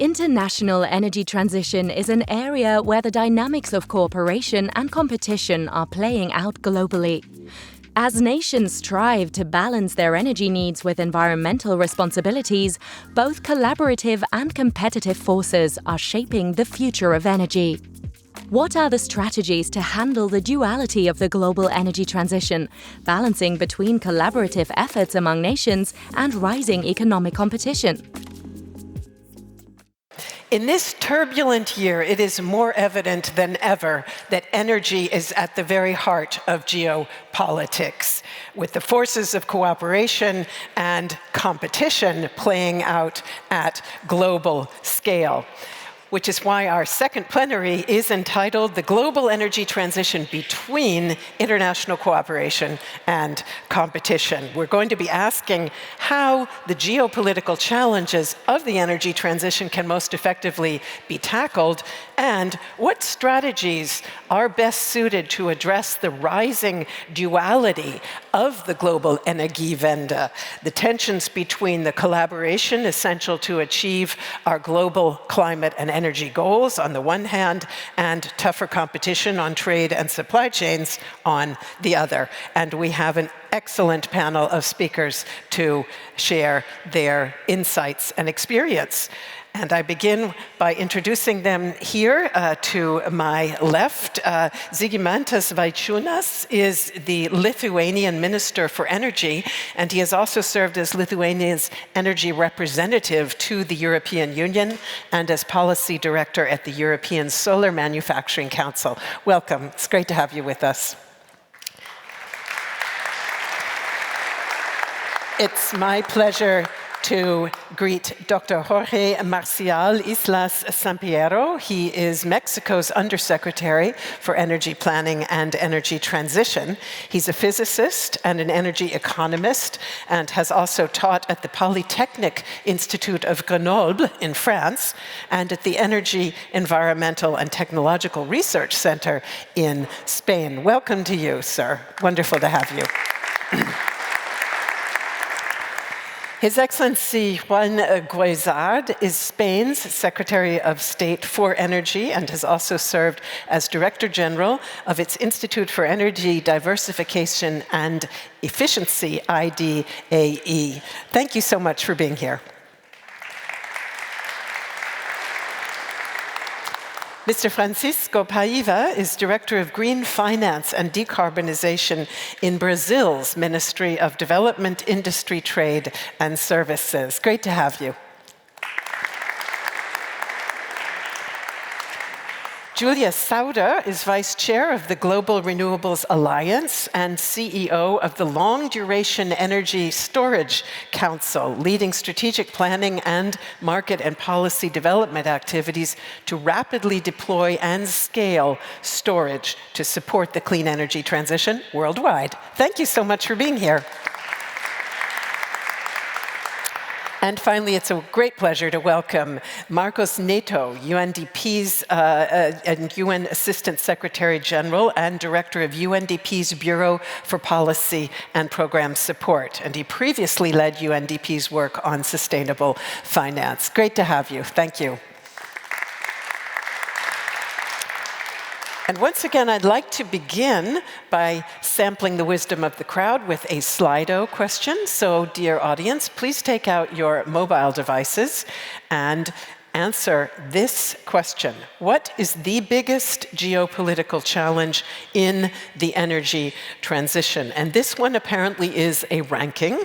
international energy transition is an area where the dynamics of cooperation and competition are playing out globally. As nations strive to balance their energy needs with environmental responsibilities, both collaborative and competitive forces are shaping the future of energy. What are the strategies to handle the duality of the global energy transition, balancing between collaborative efforts among nations and rising economic competition? In this turbulent year, it is more evident than ever that energy is at the very heart of geopolitics, with the forces of cooperation and competition playing out at global scale. Which is why our second plenary is entitled The Global Energy Transition Between International Cooperation and Competition. We're going to be asking how the geopolitical challenges of the energy transition can most effectively be tackled, and what strategies are best suited to address the rising duality of the global Energiewende, the tensions between the collaboration essential to achieve our global climate and energy goals on the one hand, and tougher competition on trade and supply chains on the other. And we have an excellent panel of speakers to share their insights and experience. And I begin by introducing them here to my left. Žygimantas Vaičiūnas is the Lithuanian Minister for Energy, and he has also served as Lithuania's energy representative to the European Union and as policy director at the European Solar Manufacturing Council. Welcome. It's great to have you with us. It's my pleasure to greet Dr. Jorge Marcial Islas Sampiero. He is Mexico's Undersecretary for Energy Planning and Energy Transition. He's a physicist and an energy economist and has also taught at the Polytechnic Institute of Grenoble in France and at the Energy, Environmental and Technological Research Center in Spain. Welcome to you, sir. Wonderful to have you. His Excellency Juan Guaisard is Spain's Secretary of State for Energy and has also served as Director General of its Institute for Energy Diversification and Efficiency, IDAE. Thank you so much for being here. Mr. Francisco Paiva is Director of Green Finance and Decarbonization in Brazil's Ministry of Development, Industry, Trade and Services. Great to have you. Julia Sauder is Vice Chair of the Global Renewables Alliance and CEO of the Long Duration Energy Storage Council, leading strategic planning and market and policy development activities to rapidly deploy and scale storage to support the clean energy transition worldwide. Thank you so much for being here. And finally, it's a great pleasure to welcome Marcos Neto, UNDP's and UN Assistant Secretary General and Director of UNDP's Bureau for Policy and Program Support. And he previously led UNDP's work on sustainable finance. Great to have you. Thank you. And once again, I'd like to begin by sampling the wisdom of the crowd with a Slido question. So, dear audience, please take out your mobile devices and answer this question. What is the biggest geopolitical challenge in the energy transition? And this one apparently is a ranking.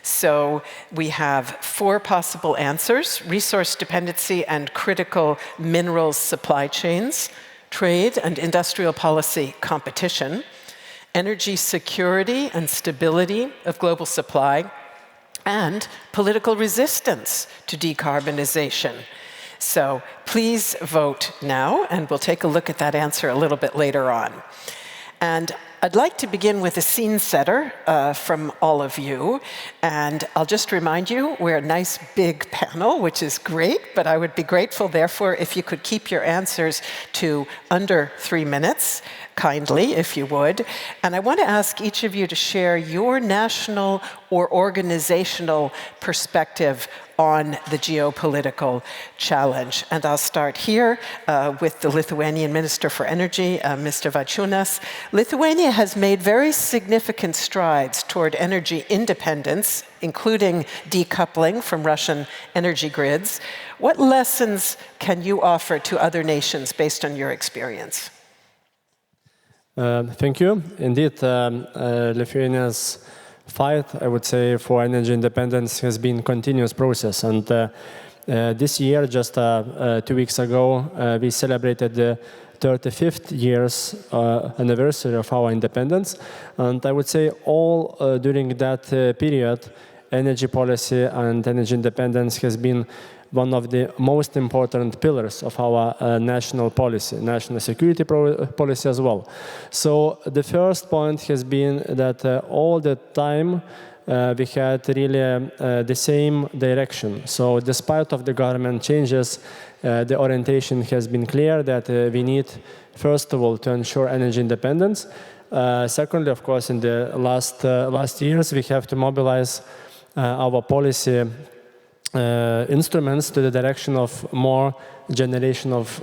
So we have 4 possible answers: resource dependency and critical minerals supply chains, trade and industrial policy competition, energy security and stability of global supply, and political resistance to decarbonization. So please vote now, and we'll take a look at that answer a little bit later on. And I'd like to begin with a scene setter from all of you. And I'll just remind you, we're a nice big panel, which is great, but I would be grateful, therefore, if you could keep your answers to under 3 minutes, kindly, if you would. And I want to ask each of you to share your national or organizational perspective on the geopolitical challenge. And I'll start here with the Lithuanian Minister for Energy, Mr. Vaičiūnas. Lithuania has made very significant strides toward energy independence, including decoupling from Russian energy grids. What lessons can you offer to other nations based on your experience? Thank you. Indeed, Lithuania's fight, I would say, for energy independence has been a continuous process. And this year, just 2 weeks ago, we celebrated the 35th years anniversary of our independence. And I would say all during that period, energy policy and energy independence has been one of the most important pillars of our national policy, national security policy as well. So the first point has been that all the time we had really the same direction. So despite of the government changes, the orientation has been clear that we need, first of all, to ensure energy independence. Secondly, of course, in the last years, we have to mobilize our policy instruments to the direction of more generation of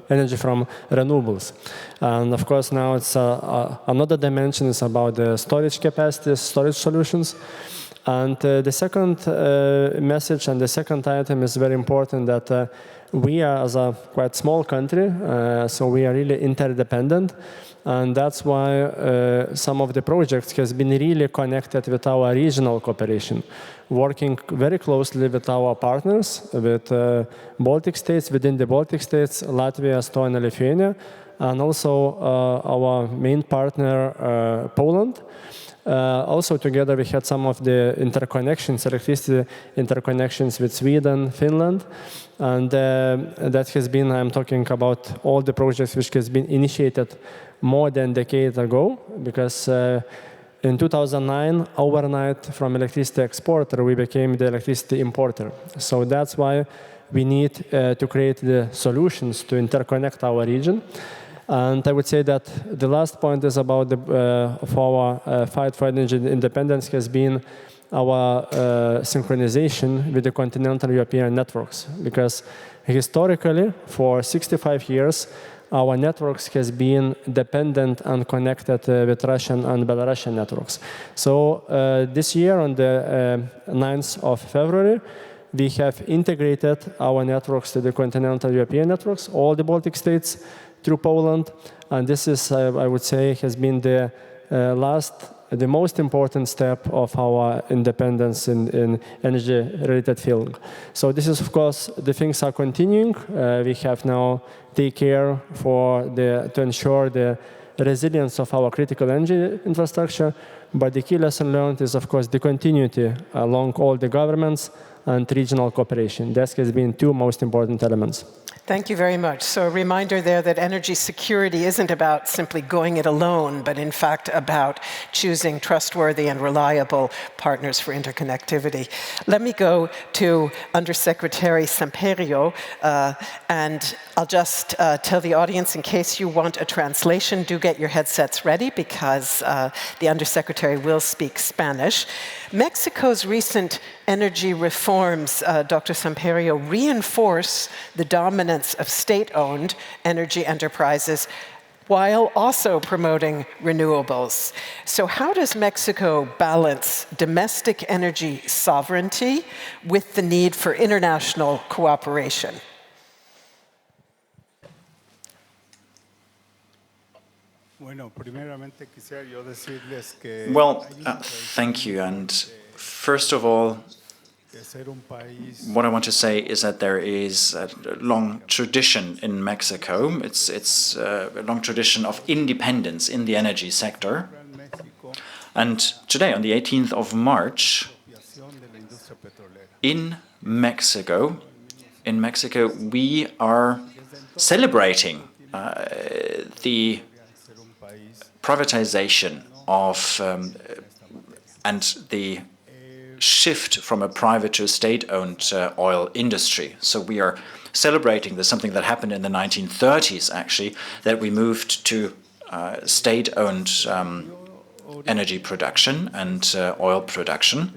energy from renewables. And of course now it's another dimension is about the storage capacity, storage solutions. And the second message and the second item is very important that we are as a quite small country, so we are really interdependent. And that's why some of the projects has been really connected with our regional cooperation, working very closely with our partners, with Baltic states, within the Baltic states, Latvia, Estonia, Lithuania, and also our main partner, Poland. Also together we had some of the interconnections, electricity interconnections with Sweden, Finland, and that has been, I'm talking about all the projects which has been initiated more than a decade ago, because in 2009, overnight from electricity exporter, we became the electricity importer. So that's why we need to create the solutions to interconnect our region. And I would say that the last point is about our fight for energy independence has been our synchronization with the continental European networks. Because historically, for 65 years, our networks has been dependent and connected with Russian and Belarusian networks. So this year, on the 9th of February, we have integrated our networks to the continental European networks, all the Baltic states, through Poland. And this is, I would say, has been the most important step of our independence in energy-related field. So this is, of course, the things are continuing. We have now take care to ensure the resilience of our critical energy infrastructure. But the key lesson learned is, of course, the continuity along all the governments and regional cooperation. That has been two most important elements. Thank you very much. So a reminder there that energy security isn't about simply going it alone, but in fact about choosing trustworthy and reliable partners for interconnectivity. Let me go to Undersecretary Samperio, and I'll just tell the audience, in case you want a translation, do get your headsets ready, because the Undersecretary will speak Spanish. Mexico's recent energy reforms, Dr. Samperio, reinforce the dominance of state-owned energy enterprises while also promoting renewables. So how does Mexico balance domestic energy sovereignty with the need for international cooperation? Well, thank you. And first of all, what I want to say is that there is a long tradition in Mexico. It's a long tradition of independence in the energy sector. And today, on the 18th of March, in Mexico, we are celebrating the privatization of and the shift from a private to a state-owned oil industry. So we are celebrating this, something that happened in the 1930s, actually, that we moved to state-owned energy production and oil production.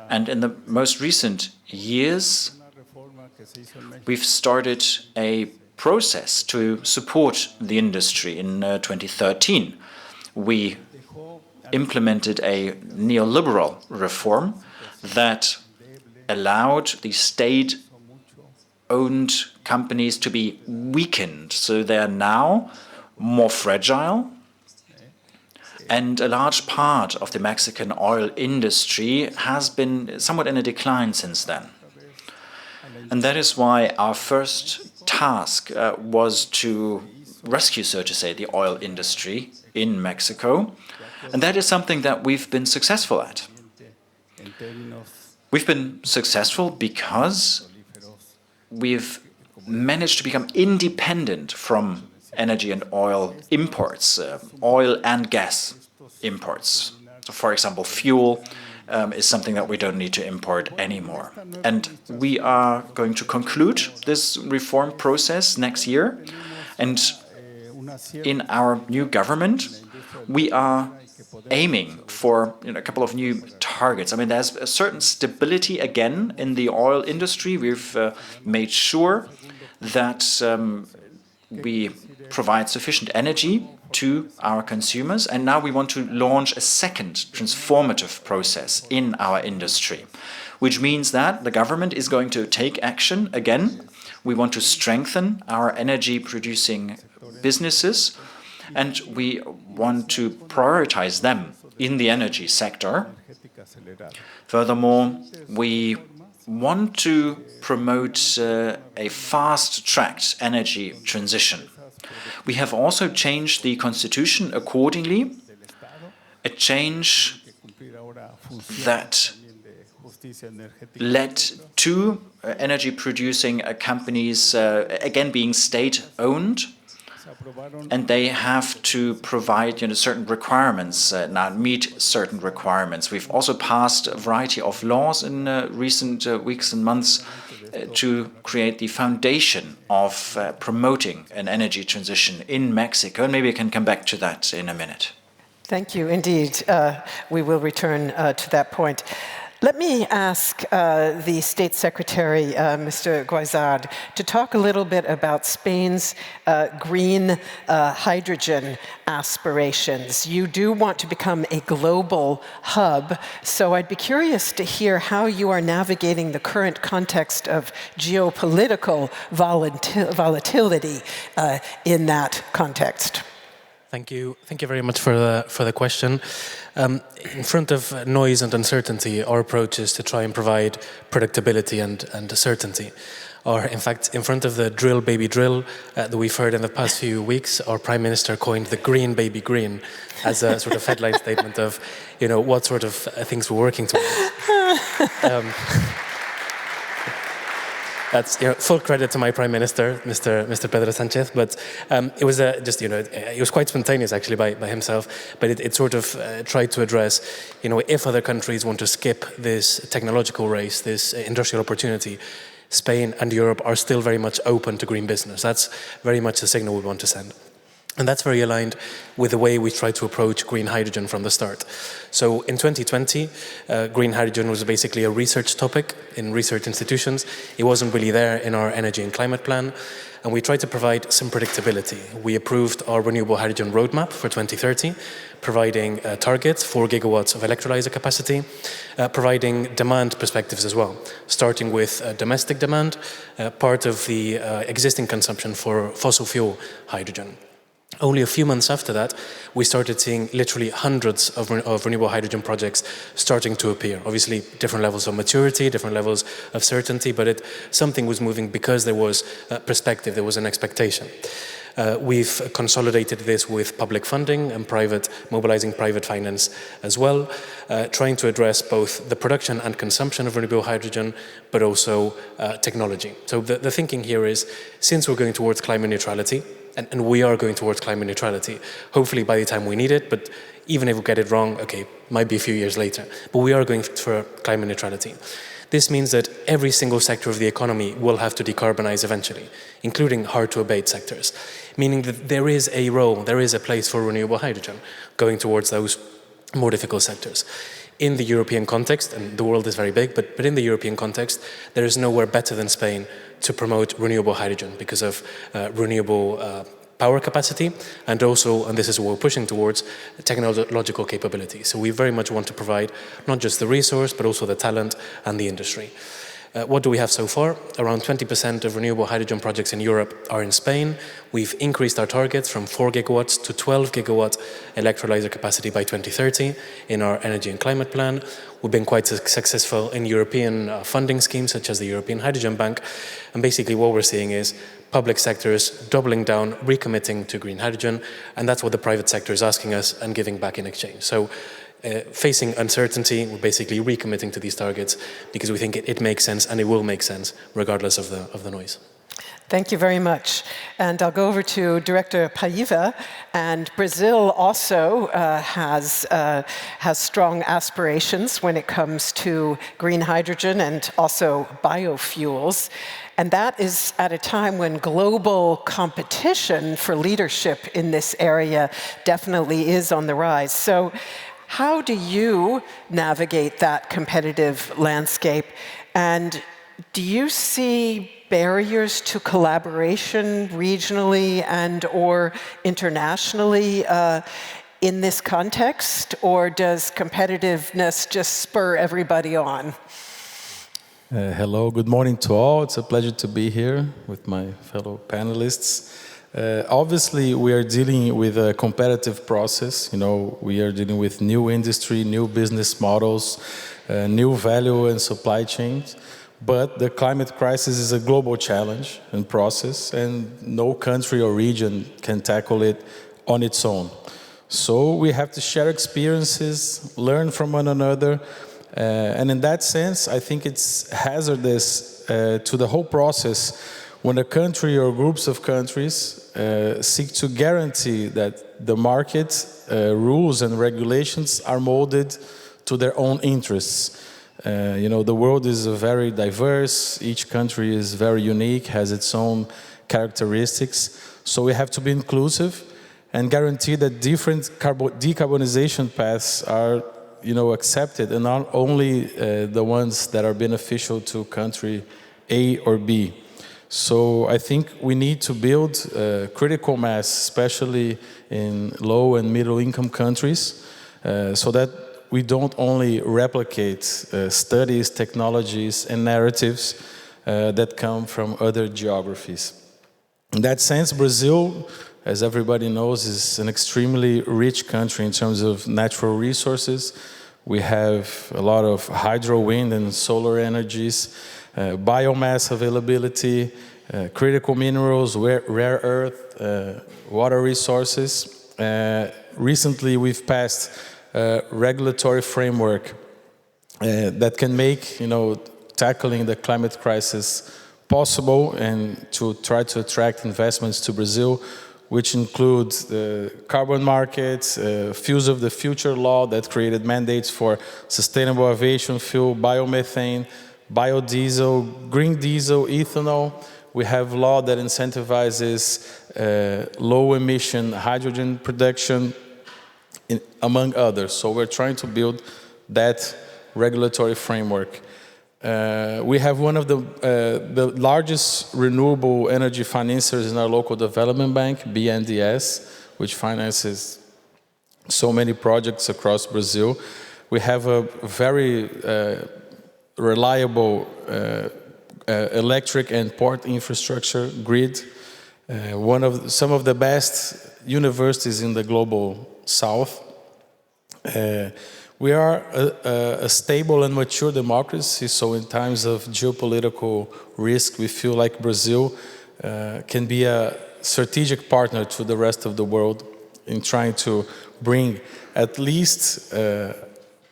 And in the most recent years, we've started a process to support the industry. In 2013, we implemented a neoliberal reform that allowed the state-owned companies to be weakened. So they are now more fragile, and a large part of the Mexican oil industry has been somewhat in a decline since then. And that is why our first task was to rescue, so to say, the oil industry in Mexico. And that is something that we've been successful at. We've been successful because we've managed to become independent from energy and oil imports, oil and gas imports. So, for example, fuel is something that we don't need to import anymore. And we are going to conclude this reform process next year. And in our new government, we are aiming for a couple of new targets. I mean, there's a certain stability again in the oil industry. We've made sure that we provide sufficient energy to our consumers, and now we want to launch a second transformative process in our industry, which means that the government is going to take action again. We want to strengthen our energy-producing businesses, and we want to prioritize them in the energy sector. Furthermore, we want to promote a fast-tracked energy transition. We have also changed the constitution accordingly, a change that led to energy-producing companies again being state-owned, and they have to provide certain requirements, now meet certain requirements. We've also passed a variety of laws in recent weeks and months to create the foundation of promoting an energy transition in Mexico. And maybe I can come back to that in a minute. Thank you. Indeed, we will return to that point. Let me ask the State Secretary, Mr. Guizard, to talk a little bit about Spain's green hydrogen aspirations. You do want to become a global hub, so I'd be curious to hear how you are navigating the current context of geopolitical volatility in that context. Thank you very much for the question. In front of noise and uncertainty, our approach is to try and provide predictability and certainty. Or, in fact, in front of the drill, baby, drill that we've heard in the past few weeks, our Prime Minister coined the green, baby, green as a sort of headline statement of, what sort of things we're working towards. That's full credit to my Prime Minister, Mr. Pedro Sanchez. But it was it was quite spontaneous actually by himself. But it sort of tried to address, if other countries want to skip this technological race, this industrial opportunity, Spain and Europe are still very much open to green business. That's very much the signal we want to send. And that's very aligned with the way we try to approach green hydrogen from the start. So in 2020, green hydrogen was basically a research topic in research institutions. It wasn't really there in our energy and climate plan. And we tried to provide some predictability. We approved our renewable hydrogen roadmap for 2030, providing targets, 4 gigawatts of electrolyzer capacity, providing demand perspectives as well, starting with domestic demand, part of the existing consumption for fossil fuel hydrogen. Only a few months after that, we started seeing literally hundreds of renewable hydrogen projects starting to appear. Obviously, different levels of maturity, different levels of certainty, but something was moving because there was perspective, there was an expectation. We've consolidated this with public funding and mobilizing private finance as well, trying to address both the production and consumption of renewable hydrogen, but also technology. So the thinking here is, since we're going towards climate neutrality, and we are going towards climate neutrality. Hopefully by the time we need it, but even if we get it wrong, okay, might be a few years later. But we are going for climate neutrality. This means that every single sector of the economy will have to decarbonize eventually, including hard-to-abate sectors, meaning that there is a role, there is a place for renewable hydrogen going towards those more difficult sectors. In the European context, and the world is very big, but in the European context, there is nowhere better than Spain to promote renewable hydrogen because of renewable power capacity, and also, and this is what we're pushing towards, technological capability. So we very much want to provide not just the resource, but also the talent and the industry. What do we have so far? Around 20% of renewable hydrogen projects in Europe are in Spain. We've increased our targets from 4 gigawatts to 12 gigawatt electrolyzer capacity by 2030 in our energy and climate plan. We've been quite successful in European funding schemes, such as the European Hydrogen Bank. And basically what we're seeing is public sectors doubling down, recommitting to green hydrogen, and that's what the private sector is asking us and giving back in exchange. So facing uncertainty, we're basically recommitting to these targets because we think it makes sense, and it will make sense regardless of the noise. Thank you very much. And I'll go over to Director Paiva. And Brazil also has strong aspirations when it comes to green hydrogen and also biofuels. And that is at a time when global competition for leadership in this area definitely is on the rise. So how do you navigate that competitive landscape? And do you see barriers to collaboration regionally and or internationally in this context? Or does competitiveness just spur everybody on? Hello, good morning to all. It's a pleasure to be here with my fellow panelists. Obviously, we are dealing with a competitive process. You know, we are dealing with new industry, new business models, new value and supply chains. But the climate crisis is a global challenge and process, and no country or region can tackle it on its own. So we have to share experiences, learn from one another, and in that sense, I think it's hazardous to the whole process when a country or groups of countries seek to guarantee that the market rules and regulations are molded to their own interests. You know, the world is very diverse, each country is very unique, has its own characteristics, so we have to be inclusive and guarantee that different decarbonization paths are, you know, accepted, and not only the ones that are beneficial to country A or B. So I think we need to build critical mass, especially in low and middle income countries, so that we don't only replicate studies, technologies, and narratives that come from other geographies. In that sense, Brazil, as everybody knows, is an extremely rich country in terms of natural resources. We have a lot of hydro, wind, and solar energies, biomass availability, critical minerals, rare earth, water resources. Recently, we've passed a regulatory framework that can make, you know, tackling the climate crisis possible, and to try to attract investments to Brazil, which include the carbon markets, Fuels of the Future law that created mandates for sustainable aviation fuel, biomethane, biodiesel, green diesel, ethanol. We have law that incentivizes low-emission hydrogen production, among others. So we're trying to build that regulatory framework. We have one of the largest renewable energy financiers in our local development bank, BNDES, which finances so many projects across Brazil. We have a very reliable electric and port infrastructure grid. Some of the best universities in the global south. We are a stable and mature democracy, so in times of geopolitical risk, we feel like Brazil can be a strategic partner to the rest of the world in trying to bring at least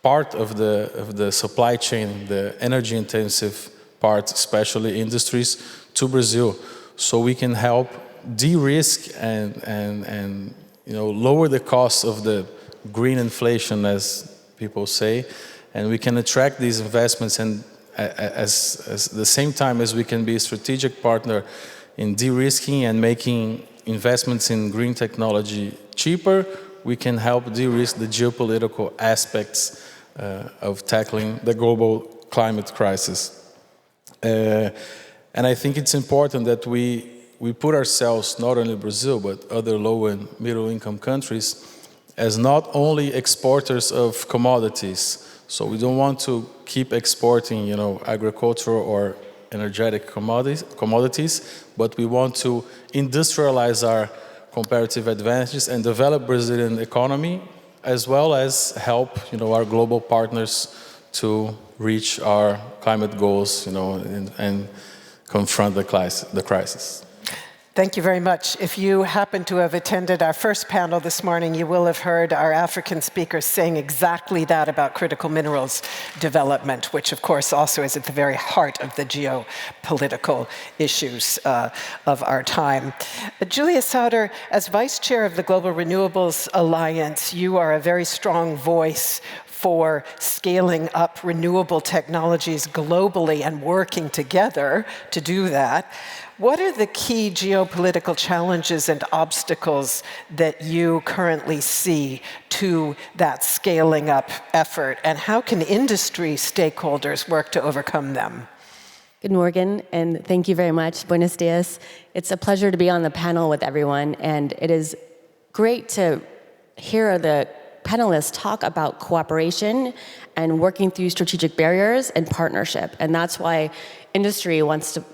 part of the supply chain, the energy-intensive part, especially industries, to Brazil, so we can help de-risk and lower the cost of the green inflation, as people say, and we can attract these investments, and as the same time as we can be a strategic partner in de-risking and making investments in green technology cheaper, we can help de-risk the geopolitical aspects of tackling the global climate crisis. And I think it's important that we put ourselves, not only Brazil, but other low and middle income countries, as not only exporters of commodities. So we don't want to keep exporting, agricultural or energetic commodities, but we want to industrialize our comparative advantages and develop Brazilian economy, as well as help, our global partners to reach our climate goals, and confront the crisis. Thank you very much. If you happen to have attended our first panel this morning, you will have heard our African speakers saying exactly that about critical minerals development, which of course also is at the very heart of the geopolitical issues of our time. Julia Sauter, as Vice Chair of the Global Renewables Alliance, you are a very strong voice for scaling up renewable technologies globally and working together to do that. What are the key geopolitical challenges and obstacles that you currently see to that scaling up effort, and how can industry stakeholders work to overcome them? Good morning, and thank you very much. Buenos dias. It's a pleasure to be on the panel with everyone, and it is great to hear the panelists talk about cooperation and working through strategic barriers and partnership. And that's why industry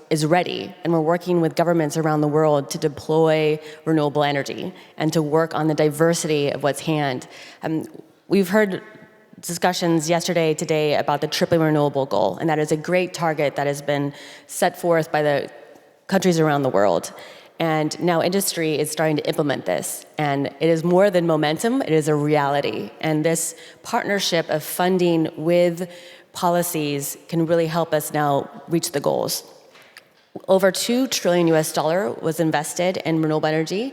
is ready, and we're working with governments around the world to deploy renewable energy and to work on the diversity of what's hand. We've heard discussions yesterday, today, about the tripling renewable goal, and that is a great target that has been set forth by the countries around the world. And now industry is starting to implement this. And it is more than momentum, it is a reality. And this partnership of funding with policies can really help us now reach the goals. Over $2 trillion was invested in renewable energy.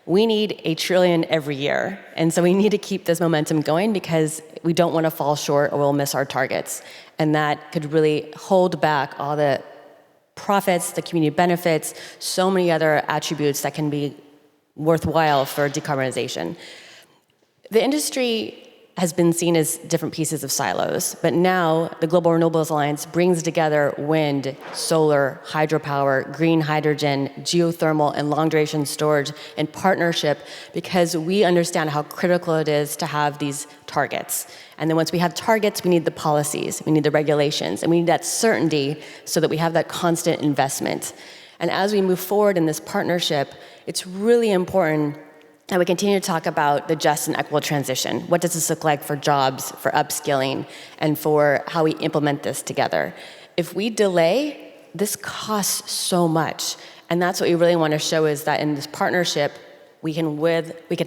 We need $1 trillion every year. And so we need to keep this momentum going because we don't want to fall short or we'll miss our targets. And that could really hold back all the profits, the community benefits, so many other attributes that can be worthwhile for decarbonization. The industry has been seen as different pieces of silos, but now the Global Renewables Alliance brings together wind, solar, hydropower, green hydrogen, geothermal, and long-duration storage in partnership because we understand how critical it is to have these targets. And then once we have targets, we need the policies, we need the regulations, and we need that certainty so that we have that constant investment. And as we move forward in this partnership, it's really important that we continue to talk about the just and equitable transition. What does this look like for jobs, for upskilling, and for how we implement this together? If we delay, this costs so much. And that's what we really want to show is that in this partnership, we can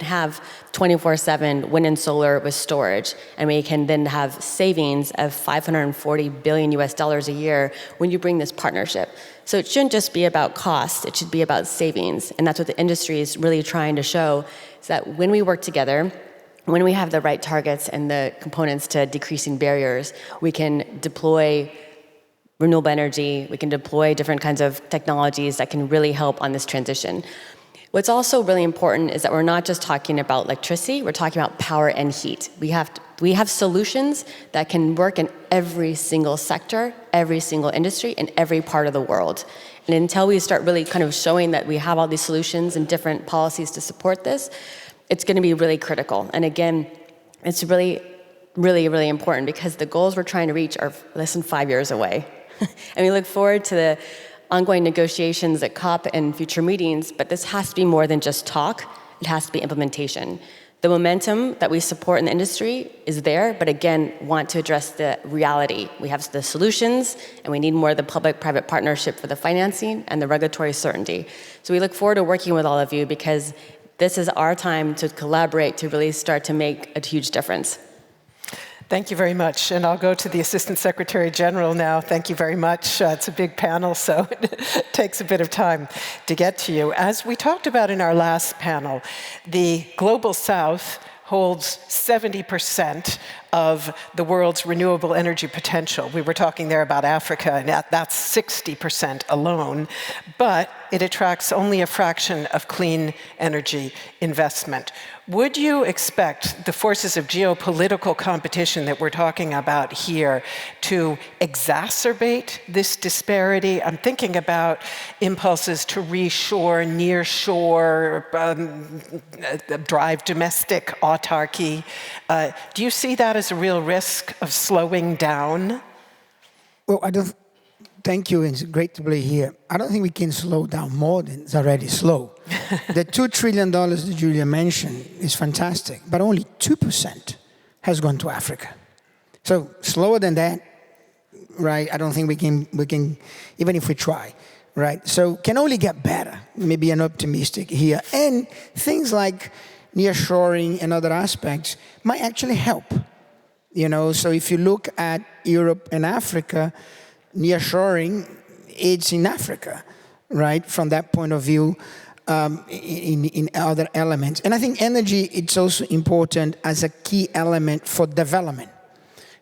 have 24/7 wind and solar with storage, and we can then have savings of $540 billion a year when you bring this partnership. So it shouldn't just be about cost, it should be about savings. And that's what the industry is really trying to show, is that when we work together, when we have the right targets and the components to decreasing barriers, we can deploy renewable energy, we can deploy different kinds of technologies that can really help on this transition. What's also really important is that we're not just talking about electricity, we're talking about power and heat. We have solutions that can work in every single sector, every single industry, in every part of the world. And until we start really kind of showing that we have all these solutions and different policies to support this, it's going to be really critical. And again, it's really, really, really important because the goals we're trying to reach are less than 5 years away. And we look forward to the ongoing negotiations at COP and future meetings, but this has to be more than just talk, it has to be implementation. The momentum that we support in the industry is there, but again, want to address the reality. We have the solutions, and we need more of the public-private partnership for the financing and the regulatory certainty. So we look forward to working with all of you because this is our time to collaborate to really start to make a huge difference. Thank you very much. And I'll go to the Assistant Secretary General now. Thank you very much. It's a big panel, so it takes a bit of time to get to you. As we talked about in our last panel, the Global South holds 70% of the world's renewable energy potential. We were talking there about Africa, and that's 60% alone, but it attracts only a fraction of clean energy investment. Would you expect the forces of geopolitical competition that we're talking about here to exacerbate this disparity? I'm thinking about impulses to reshore, nearshore, drive domestic autarky. Do you see that as a real risk of slowing down? Well, thank you, it's great to be here. I don't think we can slow down more than it's already slow. The $2 trillion that Julia mentioned is fantastic, but only 2% has gone to Africa. So slower than that, right? I don't think we can, even if we try, right? So can only get better. Maybe I'm optimistic here. And things like nearshoring and other aspects might actually help. You know, so if you look at Europe and Africa, nearshoring, it's in Africa, right? From that point of view, in other elements. And I think energy, it's also important as a key element for development.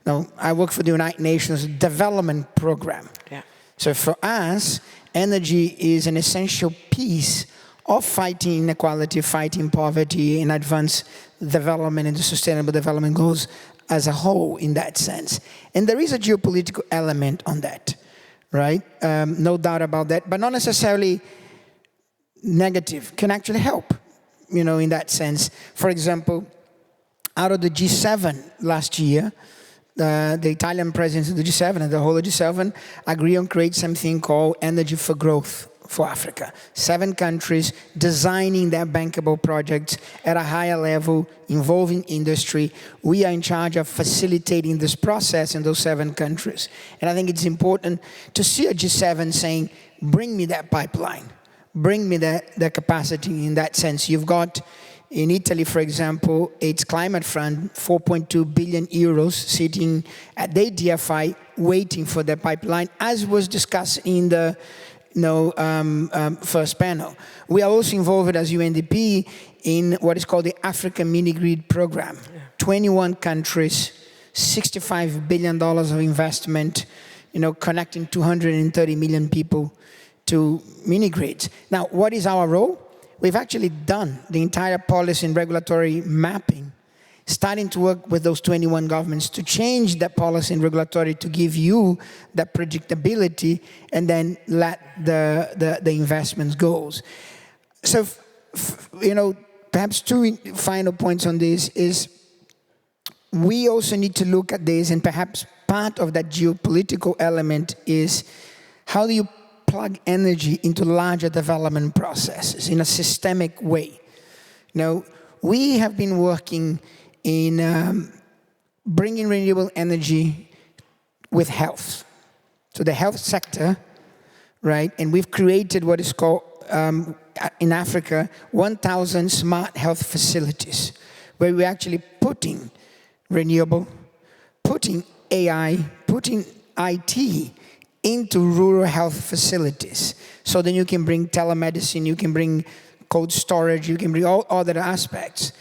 Now, I work for the United Nations Development Program. Yeah. So for us, energy is an essential piece of fighting inequality, fighting poverty, and advance development and the sustainable development goals as a whole in that sense. And there is a geopolitical element on that, right? No doubt about that, but not necessarily negative, can actually help, you know, in that sense. For example, out of the G7 last year, the Italian presidency of the G7 and the whole of G7 agree on create something called Energy for Growth for Africa. 7 countries designing their bankable projects at a higher level, involving industry. We are in charge of facilitating this process in those 7 countries. And I think it's important to see a G7 saying, bring me that pipeline. Bring me the capacity in that sense. You've got, in Italy, for example, its climate fund, 4.2 billion euros sitting at the DFI waiting for the pipeline, as was discussed in the first panel. We are also involved as UNDP in what is called the African Mini Grid Program. 21 countries, $65 billion of investment, connecting 230 million people to mini grids. Now, what is our role? We've actually done the entire policy and regulatory mapping, starting to work with those 21 governments to change that policy and regulatory to give you that predictability and then let the investments go. So, perhaps 2 final points on this is we also need to look at this, and perhaps part of that geopolitical element is how do you plug energy into larger development processes in a systemic way. We have been working in bringing renewable energy with health. So the health sector, right? And we've created what is called, in Africa, 1,000 smart health facilities, where we're actually putting renewable, putting AI, putting IT into rural health facilities. So then you can bring telemedicine, you can bring cold storage, you can bring all other aspects.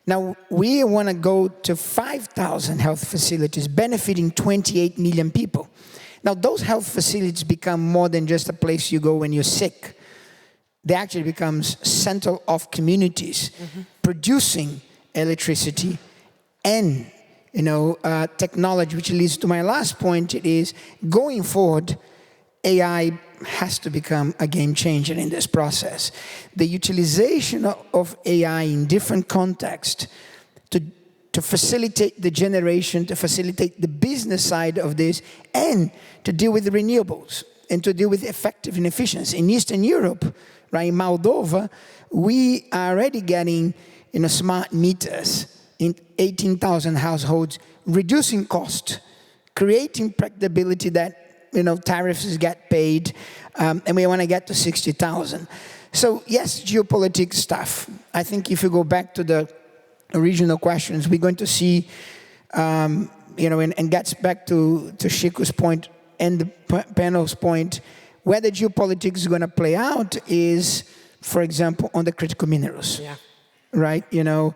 Now, we want to go to 5,000 health facilities, benefiting 28 million people. Now, those health facilities become more than just a place you go when you're sick. They actually become center of communities, producing electricity and technology, which leads to my last point. It is, going forward, AI has to become a game changer in this process. The utilization of AI in different contexts to facilitate the generation, to facilitate the business side of this, and to deal with the renewables, and to deal with effective and efficiency. In Eastern Europe, right, in Moldova, we are already getting smart meters in 18,000 households, reducing cost, creating predictability that tariffs get paid, and we want to get to 60,000. So yes, geopolitics stuff. I think if you go back to the original questions, we're going to see and gets back to Chico's point and the panel's point, where the geopolitics is going to play out is, for example, on the critical minerals, right? And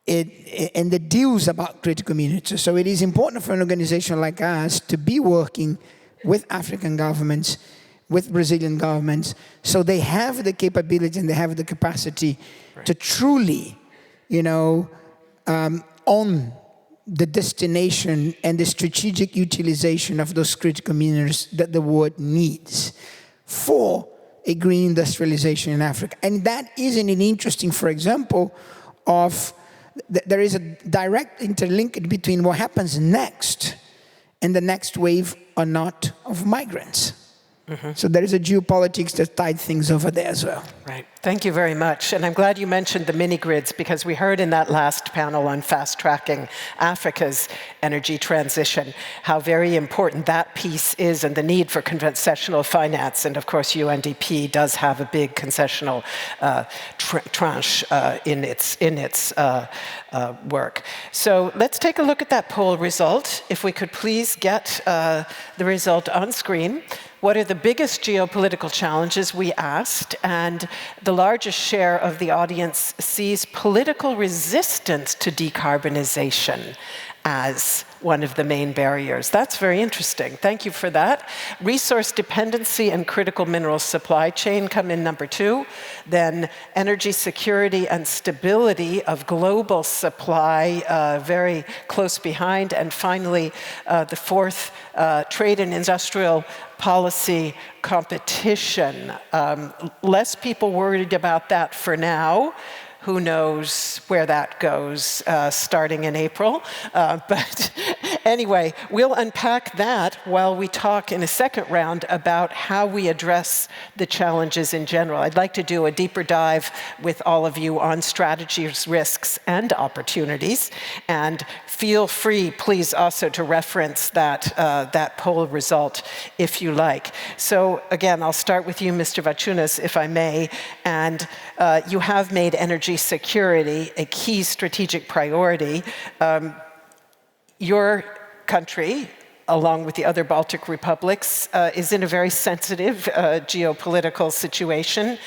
the deals about critical minerals. So it is important for an organization like us to be working with African governments, with Brazilian governments, so they have the capability and they have the capacity to truly, own the destination and the strategic utilization of those critical minerals that the world needs for a green industrialization in Africa. And that is an interesting, for example, there is a direct interlink between what happens next and the next wave or not of migrants. So there is a geopolitics that tied things over there as well. Right. Thank you very much. And I'm glad you mentioned the mini-grids, because we heard in that last panel on fast-tracking Africa's energy transition how very important that piece is and the need for concessional finance. And of course, UNDP does have a big concessional tranche in its work. So let's take a look at that poll result. If we could please get the result on screen. What are the biggest geopolitical challenges, we asked, and the largest share of the audience sees political resistance to decarbonization as one of the main barriers. That's very interesting. Thank you for that. Resource dependency and critical mineral supply chain come in number 2. Then energy security and stability of global supply, very close behind. And finally, the 4th, trade and industrial policy competition. Less people worried about that for now. Who knows where that goes starting in April. But anyway, we'll unpack that while we talk in a second round about how we address the challenges in general. I'd like to do a deeper dive with all of you on strategies, risks, and opportunities. And feel free, please, also to reference that poll result if you like. So again, I'll start with you, Mr. Vachunas, if I may. And you have made energy security a key strategic priority. Your country, along with the other Baltic republics, is in a very sensitive geopolitical situation.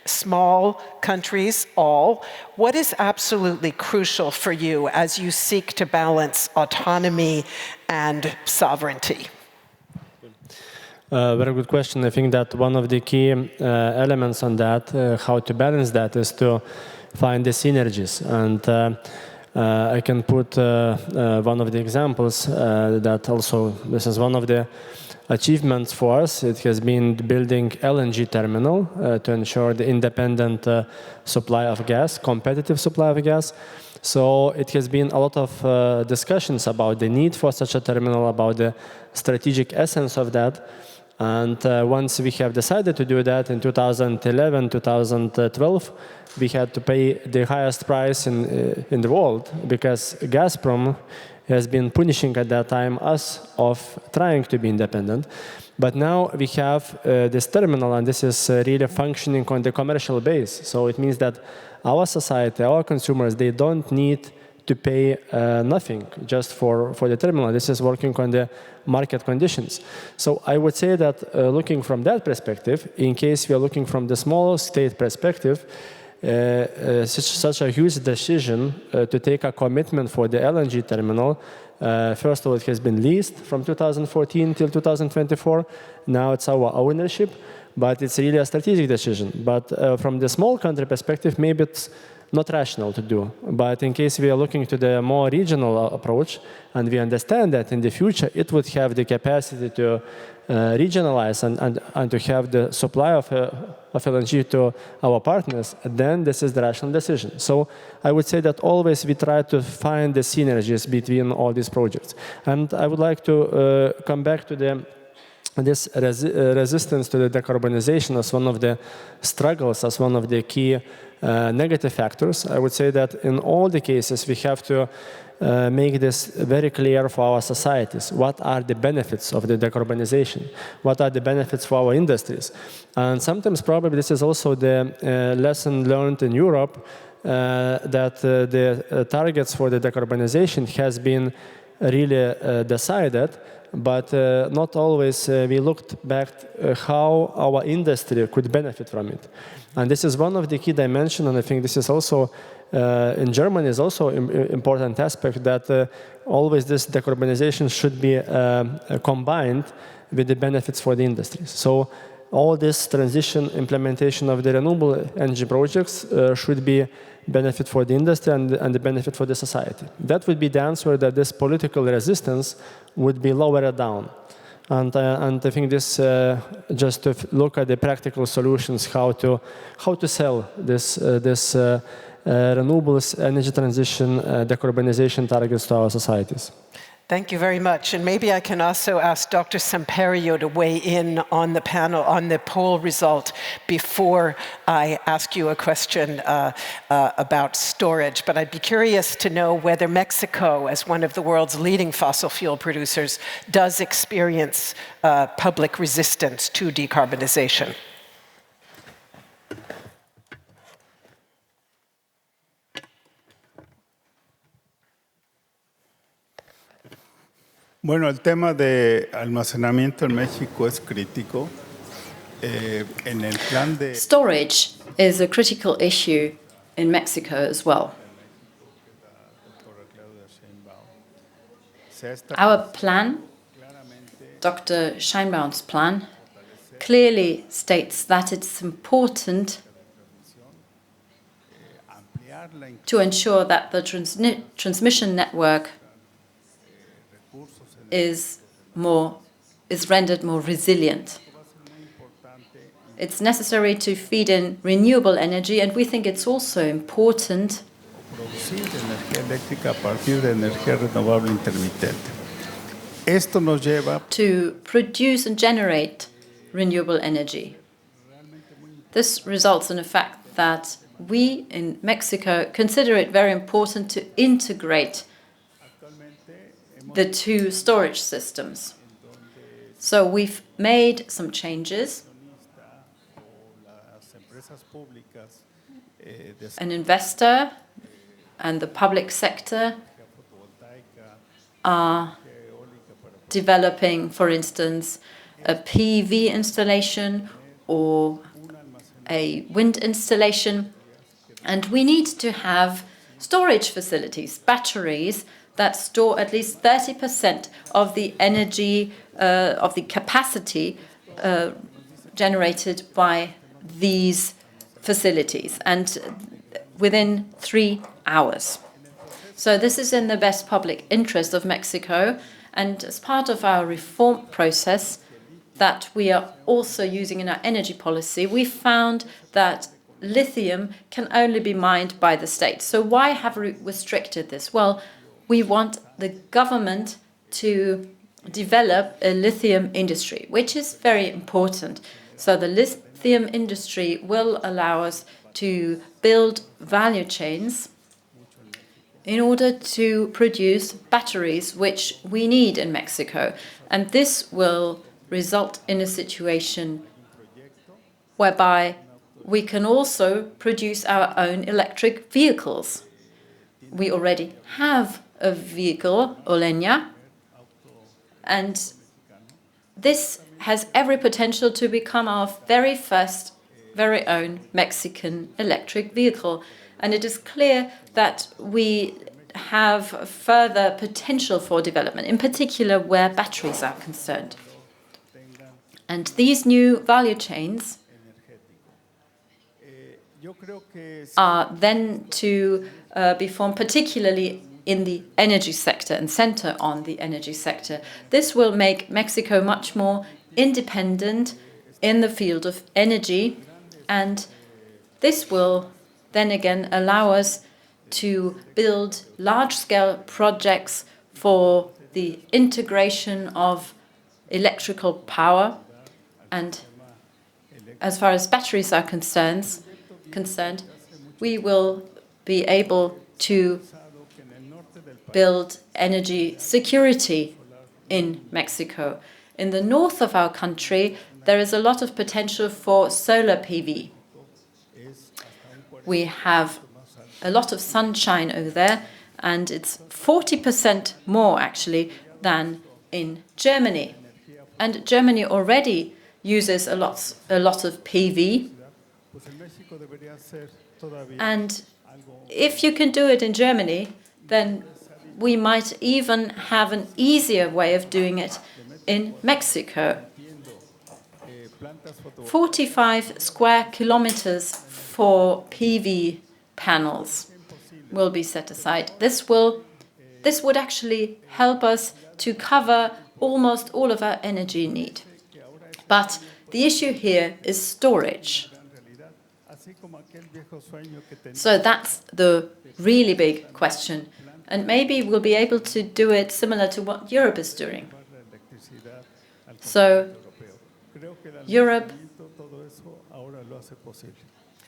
Small countries, all. What is absolutely crucial for you as you seek to balance autonomy and sovereignty? Very good question. I think that one of the key elements on that, how to balance that, is to find the synergies. And I can put one of the examples that also, this is one of the achievements for us. It has been building LNG terminal to ensure the independent supply of gas, competitive supply of gas. So it has been a lot of discussions about the need for such a terminal, about the strategic essence of that. And once we have decided to do that in 2011, 2012, we had to pay the highest price in the world, because Gazprom has been punishing at that time us of trying to be independent. But now we have this terminal, and this is really functioning on the commercial base. So it means that our society, our consumers, they don't need to pay nothing just for the terminal. This is working on the market conditions. So I would say that looking from that perspective, in case we are looking from the small state perspective, such a huge decision to take a commitment for the LNG terminal. First of all, it has been leased from 2014 till 2024. Now it's our ownership, but it's really a strategic decision. But from the small country perspective, maybe it's not rational to do. But in case we are looking to the more regional approach, and we understand that in the future it would have the capacity to regionalize and to have the supply of LNG to our partners, then this is the rational decision. So I would say that always we try to find the synergies between all these projects. And I would like to come back to this resistance to the decarbonization as one of the struggles, as one of the key negative factors. I would say that in all the cases we have to make this very clear for our societies. What are the benefits of the decarbonization? What are the benefits for our industries? And sometimes probably this is also the lesson learned in Europe, that the targets for the decarbonization has been really decided, but not always we looked back how our industry could benefit from it. And this is one of the key dimensions, and I think this is also in Germany is also important aspect that always this decarbonization should be combined with the benefits for the industries. So all this transition implementation of the renewable energy projects should be benefit for the industry and the benefit for the society. That would be the answer, that this political resistance would be lowered down. And I think this just to look at the practical solutions, how to sell this renewables, energy transition, decarbonization targets to our societies. Thank you very much. And maybe I can also ask Dr. Samperio to weigh in on the panel, on the poll result, before I ask you a question about storage. But I'd be curious to know whether Mexico, as one of the world's leading fossil fuel producers, does experience public resistance to decarbonization. Bueno, el tema de almacenamiento en México es crítico. En el plan de Storage is a critical issue in Mexico as well. Our plan, Dr. Scheinbaum's plan, clearly states that it's important to ensure that the transmission network is rendered more resilient. It's necessary to feed in renewable energy, and we think it's also important producir energía eléctrica a partir de energía renovable intermitente. Esto nos lleva to produce and generate renewable energy. This results in the fact that we in Mexico consider it very important to integrate the two storage systems. So we've made some changes. An investor and the public sector are developing, for instance, a PV installation or a wind installation. And we need to have storage facilities, batteries, that store at least 30% of the energy, of the capacity generated by these facilities, and within 3 hours. So this is in the best public interest of Mexico, and as part of our reform process that we are also using in our energy policy, we found that lithium can only be mined by the state. So why have we restricted this? Well, we want the government to develop a lithium industry, which is very important. So the lithium industry will allow us to build value chains in order to produce batteries, which we need in Mexico. And this will result in a situation whereby we can also produce our own electric vehicles. We already have a vehicle, Olenia, and this has every potential to become our very first, very own Mexican electric vehicle. And it is clear that we have further potential for development, in particular where batteries are concerned. And these new value chains are then to be formed particularly in the energy sector and center on the energy sector. This will make Mexico much more independent in the field of energy, and this will then again allow us to build large-scale projects for the integration of electrical power. And as far as batteries are concerned, we will be able to build energy security in Mexico. In the north of our country, there is a lot of potential for solar PV. We have a lot of sunshine over there, and it's 40% more actually than in Germany. And Germany already uses a lot of PV. And if you can do it in Germany, then we might even have an easier way of doing it in Mexico. 45 square kilometers for PV panels will be set aside. This would actually help us to cover almost all of our energy need. But the issue here is storage. So that's the really big question. And maybe we'll be able to do it similar to what Europe is doing. So Europe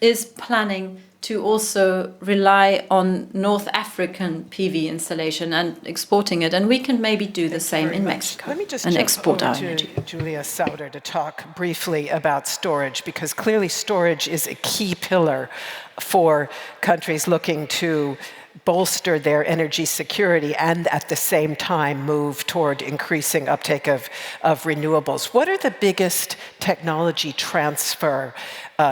is planning to also rely on North African PV installation and exporting it, and we can maybe do the same in Mexico and export our energy. Julia Sauter to talk briefly about storage, because clearly storage is a key pillar for countries looking to bolster their energy security and at the same time move toward increasing uptake of renewables. What are the biggest technology transfer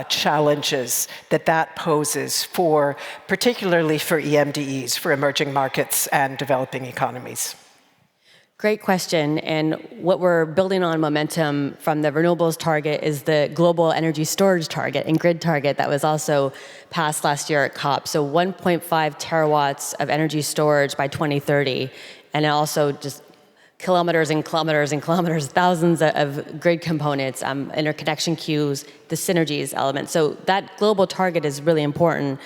challenges that poses for, particularly for EMDEs, for emerging markets and developing economies? Great question. And what we're building on momentum from the renewables target is the global energy storage target and grid target that was also passed last year at COP. So 1.5 terawatts of energy storage by 2030. And also just kilometers and kilometers and kilometers, thousands of grid components, interconnection queues, the synergies element. So that global target is really important.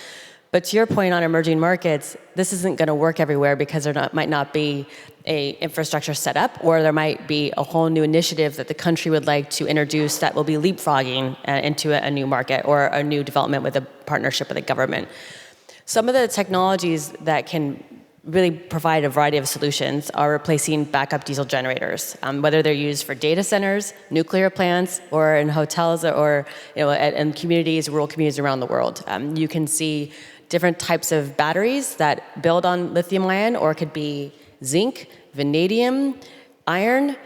But to your point on emerging markets, this isn't going to work everywhere because there might not be a infrastructure set up, or there might be a whole new initiative that the country would like to introduce that will be leapfrogging into a new market or a new development with a partnership with the government. Some of the technologies that can really provide a variety of solutions are replacing backup diesel generators, whether they're used for data centers, nuclear plants, or in hotels, or in communities, rural communities around the world. You can see different types of batteries that build on lithium-ion, or it could be zinc, vanadium, iron,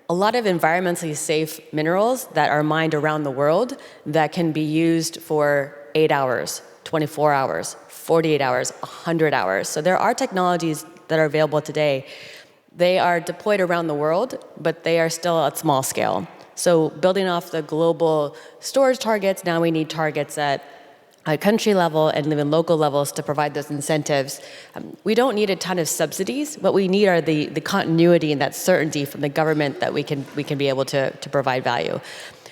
a lot of environmentally safe minerals that are mined around the world that can be used for 8 hours, 24 hours, 48 hours, 100 hours. So there are technologies that are available today. They are deployed around the world, but they are still at small scale. So building off the global storage targets, now we need targets at a country level and even local levels to provide those incentives. We don't need a ton of subsidies. What we need are the continuity and that certainty from the government that we can be able to provide value.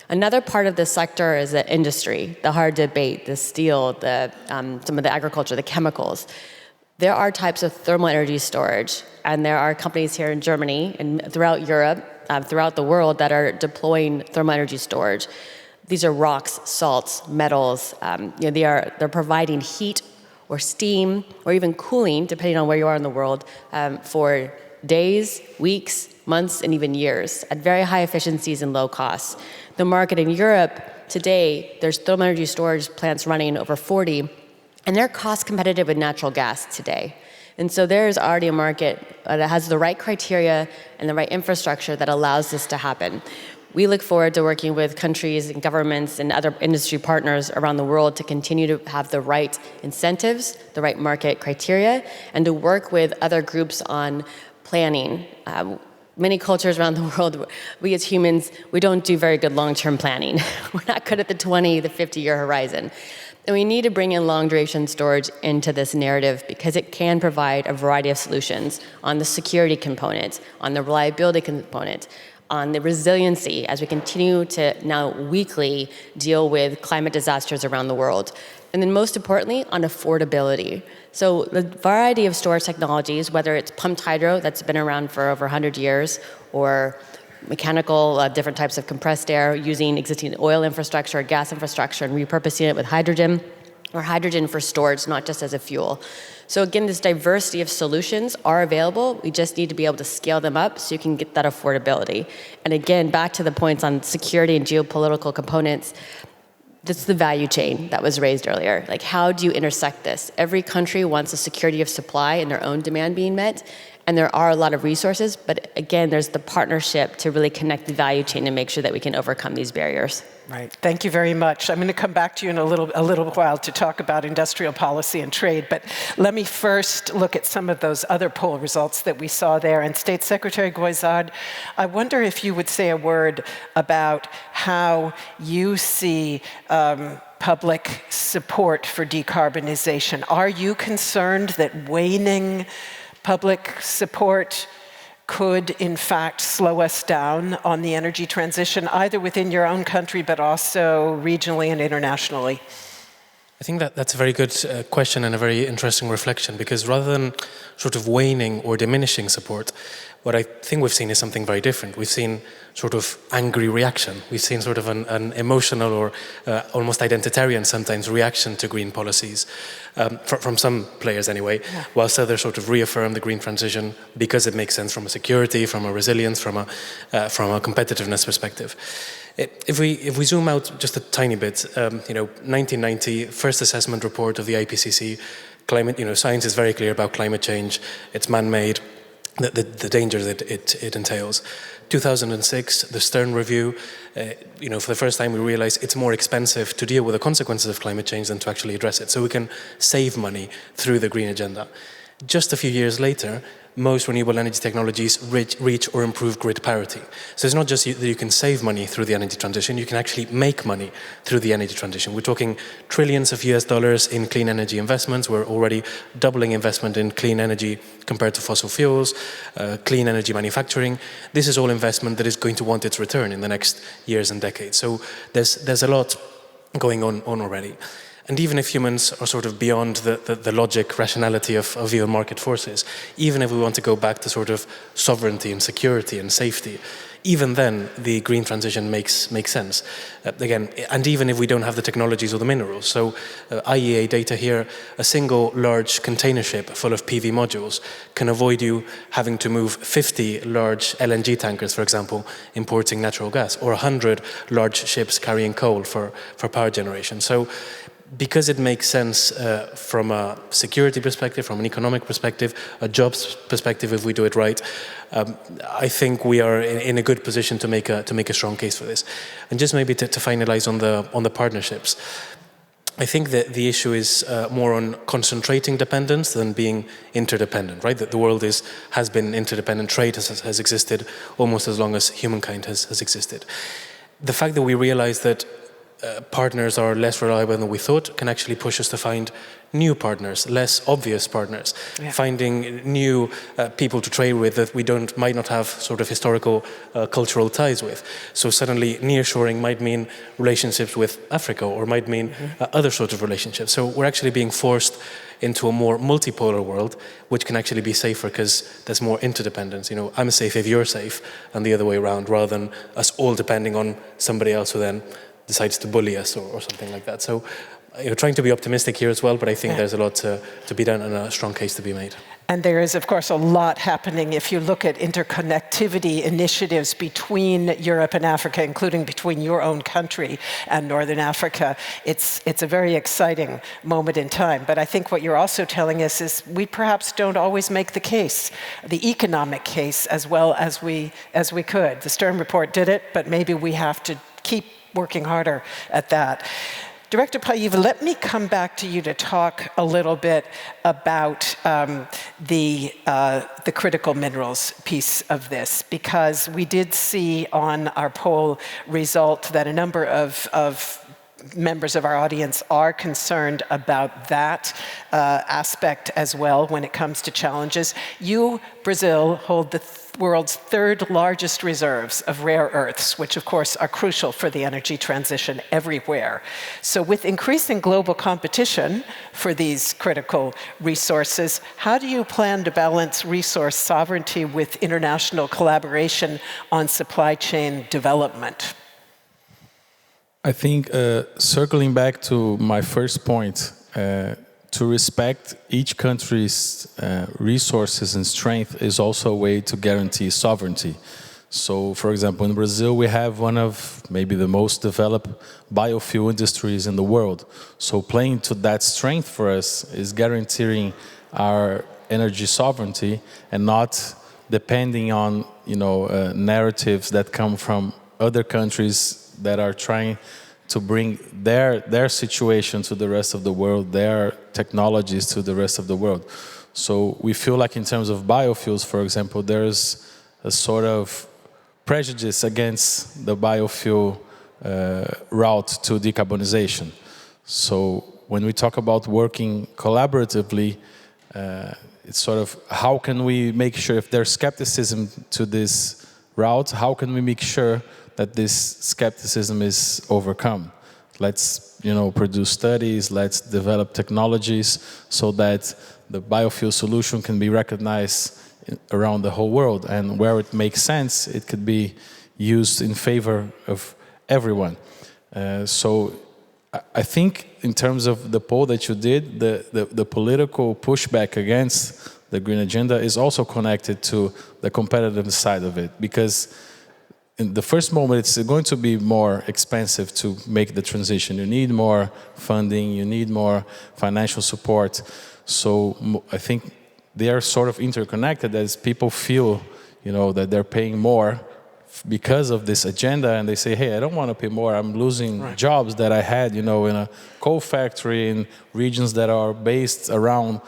Another part of this sector is the industry, the hard to abate, the steel, some of the agriculture, the chemicals. There are types of thermal energy storage, and there are companies here in Germany and throughout Europe, throughout the world, that are deploying thermal energy storage. These are rocks, salts, metals. They're providing heat or steam or even cooling, depending on where you are in the world, for days, weeks, months, and even years at very high efficiencies and low costs. The market in Europe today, there's thermal energy storage plants running over 40, and they're cost competitive with natural gas today. And so there's already a market that has the right criteria and the right infrastructure that allows this to happen. We look forward to working with countries and governments and other industry partners around the world to continue to have the right incentives, the right market criteria, and to work with other groups on planning. Many cultures around the world, we as humans, we don't do very good long-term planning. We're not good at the 20, the 50-year horizon. And we need to bring in long-duration storage into this narrative because it can provide a variety of solutions on the security component, on the reliability component, on the resiliency as we continue to now weekly deal with climate disasters around the world. And then most importantly, on affordability. So the variety of storage technologies, whether it's pumped hydro that's been around for over 100 years, or mechanical, different types of compressed air using existing oil infrastructure or gas infrastructure and repurposing it with hydrogen, or hydrogen for storage, not just as a fuel. So again, this diversity of solutions are available. We just need to be able to scale them up so you can get that affordability. And again, back to the points on security and geopolitical components, that's the value chain that was raised earlier. Like, how do you intersect this? Every country wants a security of supply and their own demand being met, and there are a lot of resources, but again, there's the partnership to really connect the value chain and make sure that we can overcome these barriers. Right. Thank you very much. I'm going to come back to you in a little while to talk about industrial policy and trade, but let me first look at some of those other poll results that we saw there. And State Secretary Guizad, I wonder if you would say a word about how you see public support for decarbonization. Are you concerned that waning public support could, in fact, slow us down on the energy transition, either within your own country, but also regionally and internationally? I think that's a very good question and a very interesting reflection, because rather than sort of waning or diminishing support, what I think we've seen is something very different. We've seen sort of angry reaction. We've seen sort of an emotional or almost identitarian sometimes reaction to green policies from some players anyway, whilst others sort of reaffirm the green transition because it makes sense from a security, from a resilience, from a competitiveness perspective. If we zoom out just a tiny bit, 1990, first assessment report of the IPCC, climate, science is very clear about climate change. It's man-made, the danger that it entails. 2006, the Stern Review, for the first time we realized it's more expensive to deal with the consequences of climate change than to actually address it. So we can save money through the green agenda. Just a few years later, most renewable energy technologies reach or improve grid parity. So it's not just that you can save money through the energy transition, you can actually make money through the energy transition. We're talking trillions of US dollars in clean energy investments. We're already doubling investment in clean energy compared to fossil fuels, clean energy manufacturing. This is all investment that is going to want its return in the next years and decades. So there's a lot going on already. And even if humans are sort of beyond the logic, rationality of real market forces, even if we want to go back to sort of sovereignty and security and safety, even then the green transition makes sense. Again, and even if we don't have the technologies or the minerals. So IEA data here, a single large container ship full of PV modules can avoid you having to move 50 large LNG tankers, for example, importing natural gas, or 100 large ships carrying coal for power generation. So because it makes sense from a security perspective, from an economic perspective, a jobs perspective, if we do it right, I think we are in a good position to make a strong case for this. And just maybe to finalize on the partnerships, I think that the issue is more on concentrating dependence than being interdependent, right? That the world has been interdependent. Trade has existed almost as long as humankind has existed. The fact that we realize that partners are less reliable than we thought can actually push us to find new partners, less obvious partners, finding new people to trade with that we might not have sort of historical cultural ties with. So suddenly nearshoring might mean relationships with Africa or might mean other sorts of relationships. So we're actually being forced into a more multipolar world, which can actually be safer because there's more interdependence. I'm safe if you're safe, and the other way around, rather than us all depending on somebody else who then decides to bully us or something like that. So you're trying to be optimistic here as well, but I think there's a lot to be done and a strong case to be made. And there is, of course, a lot happening if you look at interconnectivity initiatives between Europe and Africa, including between your own country and Northern Africa. It's a very exciting moment in time. But I think what you're also telling us is we perhaps don't always make the case, the economic case, as well as we could. The Stern report did it, but maybe we have to keep working harder at that. Director Paiva, let me come back to you to talk a little bit about the critical minerals piece of this, because we did see on our poll result that a number of members of our audience are concerned about that aspect as well when it comes to challenges. You, Brazil, hold the world's third largest reserves of rare earths, which of course are crucial for the energy transition everywhere. So with increasing global competition for these critical resources, how do you plan to balance resource sovereignty with international collaboration on supply chain development? I think circling back to my first point, to respect each country's resources and strength is also a way to guarantee sovereignty. So, for example, in Brazil, we have one of maybe the most developed biofuel industries in the world. So playing to that strength for us is guaranteeing our energy sovereignty and not depending on, narratives that come from other countries that are trying to bring their situation to the rest of the world, their technologies to the rest of the world. So we feel like in terms of biofuels, for example, there's a sort of prejudice against the biofuel route to decarbonization. So when we talk about working collaboratively, it's sort of how can we make sure if there's skepticism to this route, how can we make sure that this skepticism is overcome? Let's, produce studies, let's develop technologies so that the biofuel solution can be recognized around the whole world, and where it makes sense, it could be used in favor of everyone. So I think in terms of the poll that you did, the political pushback against the green agenda is also connected to the competitive side of it, because in the first moment, it's going to be more expensive to make the transition. You need more funding, you need more financial support. So I think they are sort of interconnected as people feel, that they're paying more because of this agenda, and they say, hey, I don't want to pay more. I'm losing jobs that I had, in a coal factory in regions that are based around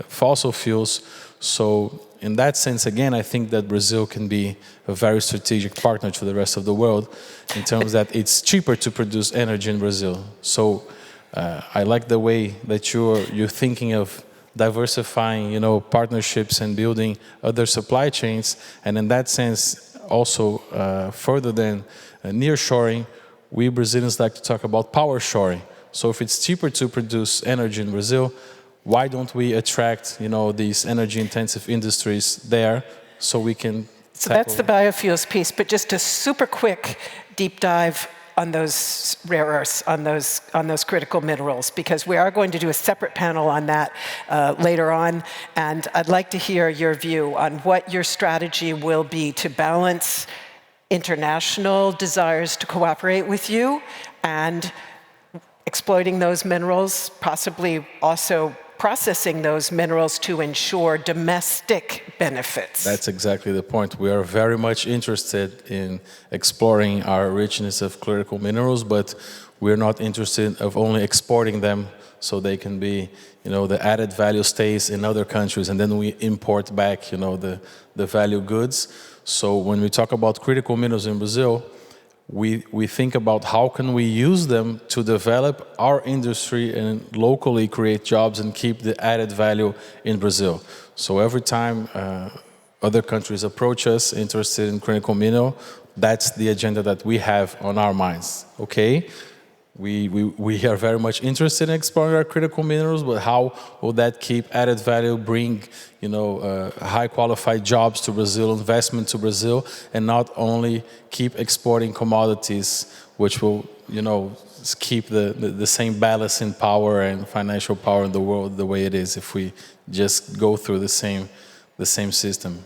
fossil fuels. So in that sense, again, I think that Brazil can be a very strategic partner to the rest of the world in terms that it's cheaper to produce energy in Brazil. So I like the way that you're thinking of diversifying, partnerships and building other supply chains. And in that sense, also further than nearshoring, we Brazilians like to talk about power shoring. So if it's cheaper to produce energy in Brazil, why don't we attract, these energy-intensive industries there so we can So that's the biofuels piece, but just a super quick deep dive on those rare earths, on those critical minerals, because we are going to do a separate panel on that later on, and I'd like to hear your view on what your strategy will be to balance international desires to cooperate with you and exploiting those minerals, possibly also processing those minerals to ensure domestic benefits. That's exactly the point. We are very much interested in exploring our richness of critical minerals, but we're not interested of only exporting them so they can be, the added value stays in other countries, and then we import back, the value goods. So when we talk about critical minerals in Brazil, we think about how can we use them to develop our industry and locally create jobs and keep the added value in Brazil. So every time other countries approach us interested in critical mineral, that's the agenda that we have on our minds. Okay, we are very much interested in exploring our critical minerals, but how will that keep added value, bring high qualified jobs to Brazil, investment to Brazil, and not only keep exporting commodities, which will keep the same balance in power and financial power in the world the way it is if we just go through the same system.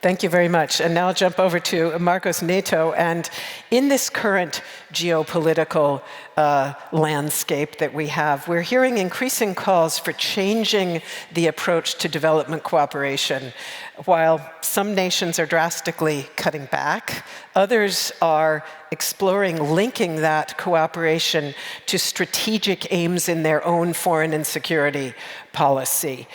Thank you very much. And now I'll jump over to Marcos Neto. And in this current geopolitical landscape that we have, we're hearing increasing calls for changing the approach to development cooperation. While some nations are drastically cutting back, others are exploring linking that cooperation to strategic aims in their own foreign and security policy.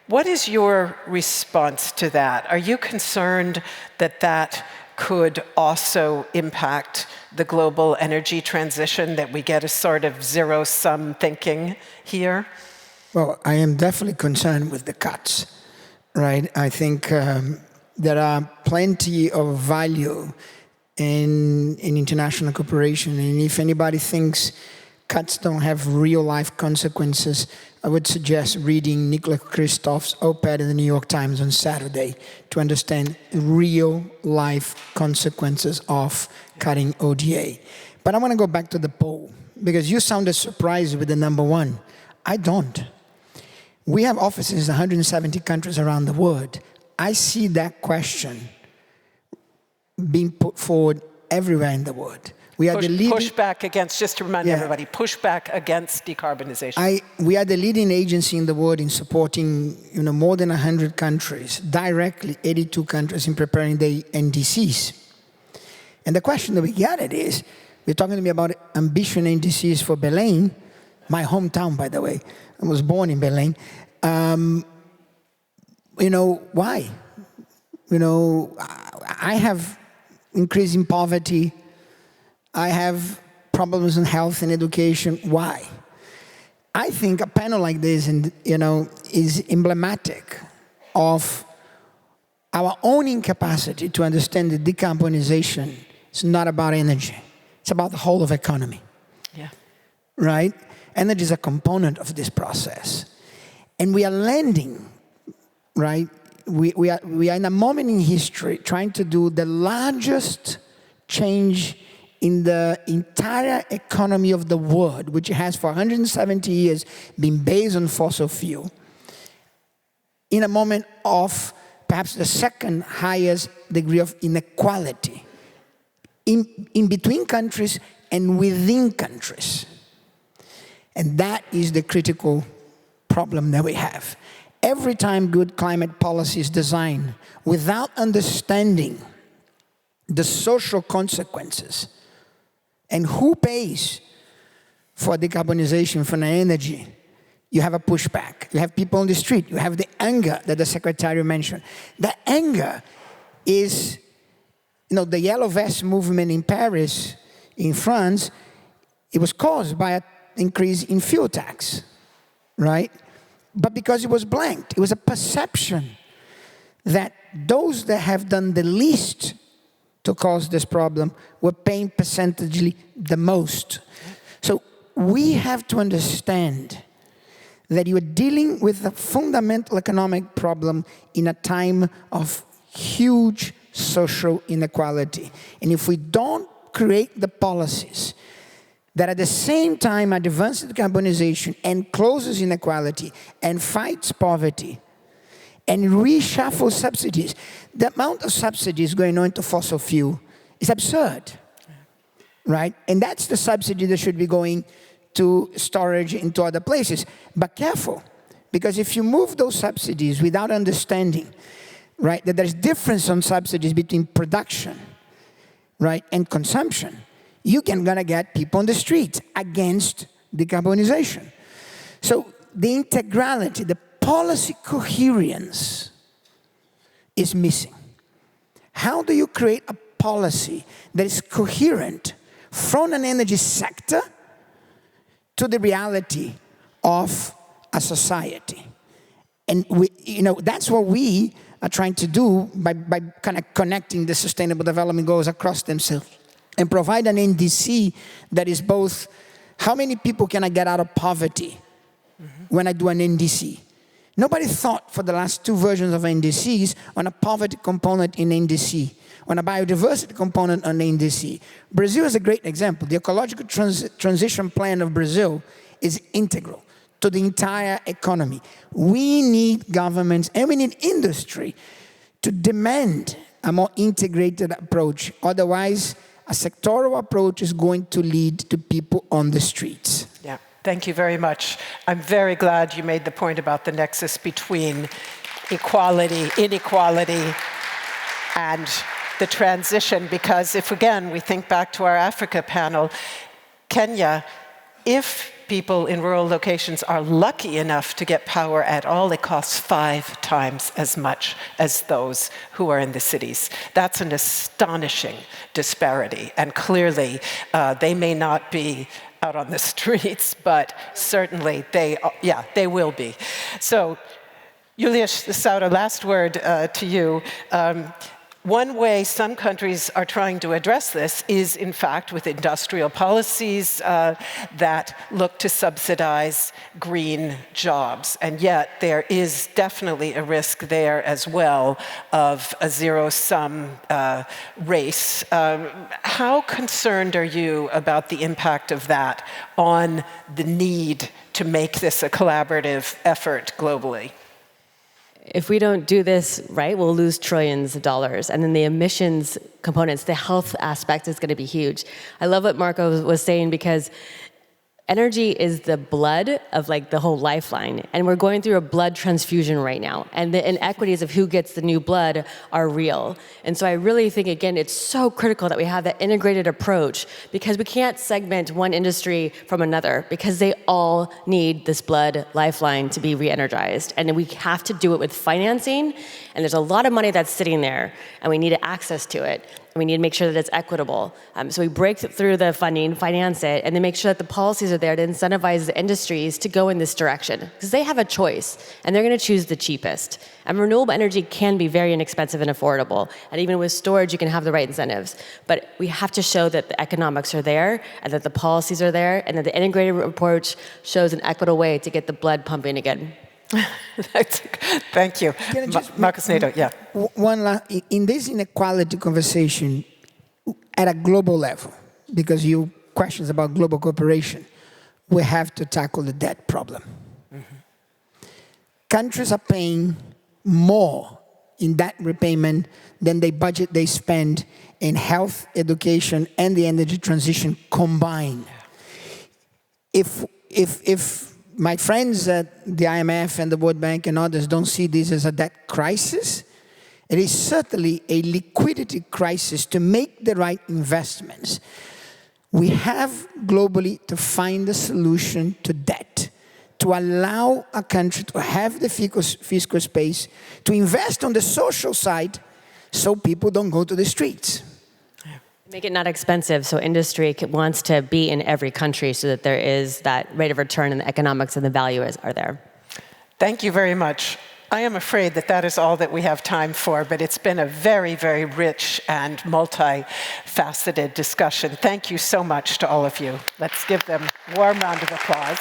What is your response to that? Are you concerned that that could also impact the global energy transition, that we get a sort of zero-sum thinking here? Well, I am definitely concerned with the cuts, right? I think there are plenty of value in international cooperation, and if anybody thinks cuts don't have real-life consequences, I would suggest reading Nicola Kristof's op-ed in the New York Times on Saturday to understand real-life consequences of cutting ODA. But I want to go back to the poll, because you sounded surprised with the number one. I don't. We have offices in 170 countries around the world. I see that question being put forward everywhere in the world. We are the leading, push back against, just to remind everybody, push back against decarbonization. We are the leading agency in the world in supporting more than 100 countries, directly 82 countries in preparing the NDCs. And the question that we get is, you're talking to me about ambition NDCs for Belém, my hometown, by the way. I was born in Belém. Why? I have increasing poverty. I have problems in health and education. Why? I think a panel like this, is emblematic of our own incapacity to understand that decarbonization is not about energy. It's about the whole of economy. Yeah. Right? Energy is a component of this process. And we are landing, right? We are in a moment in history trying to do the largest change in the entire economy of the world, which has for 170 years been based on fossil fuel, in a moment of perhaps the second highest degree of inequality in between countries and within countries. And that is the critical problem that we have. Every time good climate policy is designed without understanding the social consequences and who pays for decarbonization, for energy, you have a pushback. You have people on the street. You have the anger that the Secretary mentioned. The anger is, the Yellow Vest movement in Paris, in France, it was caused by an increase in fuel tax, right? But because it was blanked, it was a perception that those that have done the least to cause this problem were paying percentagely the most. So we have to understand that you are dealing with a fundamental economic problem in a time of huge social inequality. And if we don't create the policies that at the same time advance decarbonization and closes inequality and fights poverty and reshuffle subsidies, the amount of subsidies going on to fossil fuel is absurd, right? And that's the subsidy that should be going to storage into other places. But careful, because if you move those subsidies without understanding, right, that there's difference on subsidies between production, right, and consumption, you're gonna get people on the street against decarbonization. So the integrality, the policy coherence is missing. How do you create a policy that is coherent from an energy sector to the reality of a society? And that's what we are trying to do by kind of connecting the Sustainable Development Goals across themselves and provide an NDC that is both, how many people can I get out of poverty when I do an NDC? Nobody thought for the last two versions of NDCs on a poverty component in NDC, on a biodiversity component on NDC. Brazil is a great example. The ecological transition plan of Brazil is integral to the entire economy. We need governments and we need industry to demand a more integrated approach. Otherwise, a sectoral approach is going to lead to people on the streets. Yeah, thank you very much. I'm very glad you made the point about the nexus between equality, inequality, and the transition, because if, again, we think back to our Africa panel, Kenya, if people in rural locations are lucky enough to get power at all, it costs 5 times as much as those who are in the cities. That's an astonishing disparity. And clearly, they may not be out on the streets, but certainly they will be. So, Julius Sauter, last word to you. One way some countries are trying to address this is, in fact, with industrial policies that look to subsidize green jobs. And yet there is definitely a risk there as well of a zero-sum race. How concerned are you about the impact of that on the need to make this a collaborative effort globally? if we don't do this right, we'll lose trillions of dollars. And then the emissions components, the health aspect is going to be huge. I love what Marco was saying, because energy is the blood of like the whole lifeline, and we're going through a blood transfusion right now, and the inequities of who gets the new blood are real. And so I really think, again, it's so critical that we have that integrated approach, because we can't segment one industry from another, because they all need this blood lifeline to be re-energized. And we have to do it with financing, and there's a lot of money that's sitting there, and we need access to it. We need to make sure that it's equitable. So we break through the funding, finance it, and then make sure that the policies are there to incentivize the industries to go in this direction. Because they have a choice, and they're going to choose the cheapest. And renewable energy can be very inexpensive and affordable. And even with storage, you can have the right incentives. But we have to show that the economics are there, and that the policies are there, and that the integrated approach shows an equitable way to get the blood pumping again. Thank you. Marcus Nato, yeah. In this inequality conversation at a global level, because you questions about global cooperation, we have to tackle the debt problem. Countries are paying more in debt repayment than they budget they spend in health, education, and the energy transition combined. If my friends at the IMF and the World Bank and others don't see this as a debt crisis, it is certainly a liquidity crisis to make the right investments. We have globally to find a solution to debt, to allow a country to have the fiscal space, to invest on the social side so people don't go to the streets. Make it not expensive, so industry wants to be in every country, so that there is that rate of return, and the economics and the value are there. Thank you very much. I am afraid that that is all that we have time for, but it's been a very, very rich and multifaceted discussion. Thank you so much to all of you. Let's give them a warm round of applause.